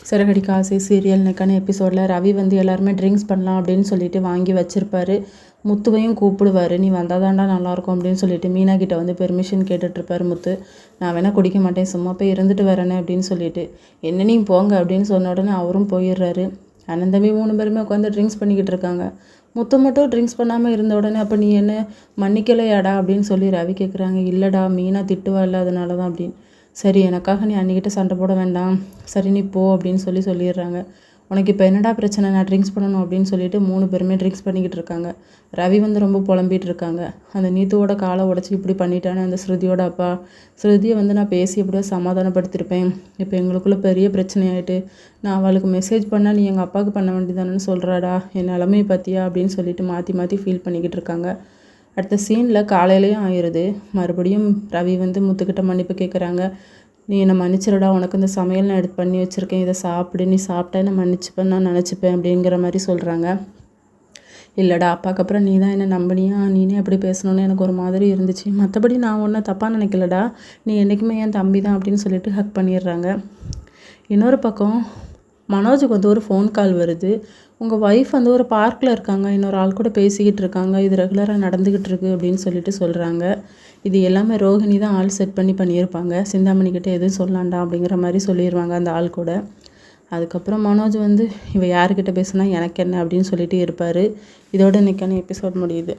சிறகடிக்க ஆசை சீரியல்னுக்கான எபிசோடில் ரவி வந்து எல்லாருமே ட்ரிங்க்ஸ் பண்ணலாம் அப்படின்னு சொல்லிட்டு வாங்கி வச்சுருப்பாரு. முத்துவையும் கூப்பிடுவார், நீ வந்தால் தாண்டா நல்லாயிருக்கும் அப்படின்னு சொல்லிட்டு மீனா கிட்ட வந்து பெர்மிஷன் கேட்டுட்ருப்பார் முத்து. நான் வேணால் குடிக்க மாட்டேன், சும்மா போய் இருந்துட்டு வரேனே அப்படின்னு சொல்லிட்டு. என்ன நீ போங்க அப்படின்னு சொன்ன உடனே அவரும் போயிடுறாரு. அண்ணன் தம்பி 3 பேருமே உட்காந்து ட்ரிங்க்ஸ் பண்ணிக்கிட்டு இருக்காங்க. முத்து மட்டும் ட்ரிங்க்ஸ் பண்ணாமல் இருந்த உடனே அப்போ நீ என்ன மன்னிக்கலையாடா அப்படின்னு சொல்லி ரவி கேட்குறாங்க. இல்லைடா, மீனா திட்டுவா இல்லாதனால தான் அப்படின்னு. சரி, எனக்காக நீ அன்னிக்கிட்ட சண்டை போட வேண்டாம், சரி நீ போ அப்படின்னு சொல்லிடுறாங்க. உனக்கு இப்போ என்னடா பிரச்சனை, நான் ட்ரிங்க்ஸ் பண்ணணும் அப்படின்னு சொல்லிட்டு 3 பேருமே ட்ரிங்க்ஸ் பண்ணிக்கிட்டு இருக்காங்க. ரவி வந்து ரொம்ப புலம்பிகிட்டு இருக்காங்க. அந்த நீத்துவோட காலை உடச்சி இப்படி பண்ணிட்டானே அந்த ஸ்ருதியோட அப்பா. ஸ்ருதியை வந்து நான் பேசி எப்படியோ சமாதானப்படுத்திருப்பேன், இப்போ எங்களுக்குள்ளே பெரிய பிரச்சனையாயிட்டு. நான் அவளுக்கு மெசேஜ் பண்ணால் நீ எங்கள் அப்பாவுக்கு பண்ண வேண்டியதானு சொல்கிறாடா, என் நிலமையை பற்றியா அப்படின்னு சொல்லிட்டு மாற்றி மாற்றி ஃபீல் பண்ணிக்கிட்டு இருக்காங்க. அடுத்த சீனில் காலையிலையும் ஆயிடுது. மறுபடியும் ரவி வந்து முத்துக்கிட்ட மன்னிப்பு கேட்குறாங்க. நீ என்னை மன்னிச்சிடடா, உனக்கு இந்த சமையல் நான் எடுத்து பண்ணி வச்சுருக்கேன், இதை சாப்பிடு, நீ சாப்பிட்டா என்ன மன்னிச்சுப்பேன் நான் நினச்சிப்பேன் அப்படிங்கிற மாதிரி சொல்கிறாங்க. இல்லைடா, அப்பாவுக்கு அப்புறம் நீ தான் என்னை நம்பினியா, நீனே அப்படி பேசணுன்னு எனக்கு ஒரு மாதிரி இருந்துச்சு, மற்றபடி நான் ஒன்றும் தப்பாக நினைக்கலடா, நீ என்றைக்குமே என் தம்பி தான் அப்படின்னு சொல்லிட்டு ஹக் பண்ணிடுறாங்க. இன்னொரு பக்கம் மனோஜுக்கு வந்து ஒரு ஃபோன் கால் வருது. உங்கள் ஒய்ஃப் வந்து ஒரு பார்க்கில் இருக்காங்க, இன்னொரு ஆள் கூட பேசிக்கிட்டு இருக்காங்க, இது ரெகுலராக நடந்துக்கிட்டு இருக்கு அப்படின்னு சொல்கிறாங்க. இது எல்லாமே ரோஹிணி தான் ஆள் செட் பண்ணியிருப்பாங்க. சிந்தாமணிக்கிட்ட எதுவும் சொல்லாண்டா அப்படிங்கிற மாதிரி சொல்லிடுவாங்க அந்த ஆள் கூட. அதுக்கப்புறம் மனோஜ் வந்து இவ யாருக்கிட்ட பேசுனா எனக்கு என்ன அப்படின்னு சொல்லிட்டு இருப்பார். இதோட இன்றைக்கான எபிசோட் முடியுது.